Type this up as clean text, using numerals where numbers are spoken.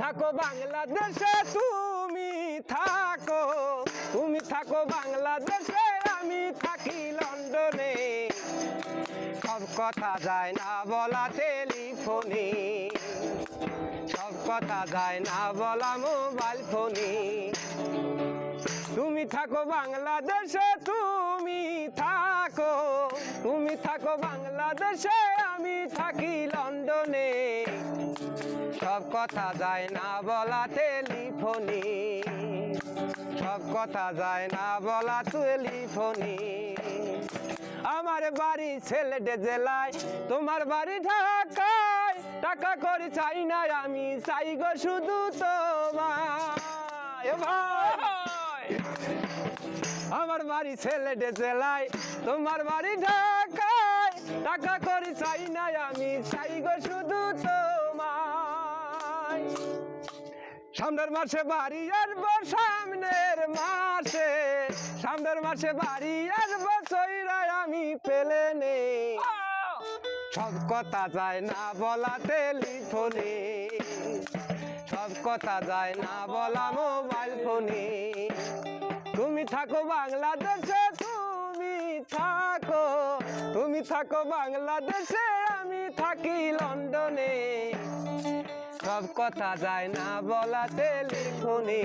থাকো বাংলাদেশে, তুমি থাকো বাংলাদেশে, আমি থাকি লন্ডনে। সব কথা যায় না বলা টেলিফোনে, সব কথা যায় না বলা মোবাইল ফোনে। তুমি থাকো বাংলাদেশে, তুমি থাকো বাংলাদেশে, আমি থাকি লন্ডনে। সব কথা যায় না বলা টেলিফোনে, সব কথা যায় না বলা টেলিফোনে। আমার বাড়ি সিলেট জেলায়, তোমার বাড়ি ঢাকায়। টাকা করে চাই না আমি, চাই গো শুধু তোমায়। ভাই আমার বাড়ি সিলেট জেলায়, তোমার বাড়ি ঢাকায়। টাকা করে চাই না আমি, চাই গো শুধু তোমায়। সামনের মাসে বাড়ি আসবো, সামনের মাসে বাড়ি আসবো, চৈরায় আমি পেলে নেই। সব কথা যায় না বলা টেলিফোনে, সব কথা যায় না বলা মোবাইল ফোনে। তুমি থাকো বাংলাদেশে, তুমি থাকো বাংলাদেশে, আমি থাকি লন্ডনে। সব কথা যায় না বলা টেলিফোনে।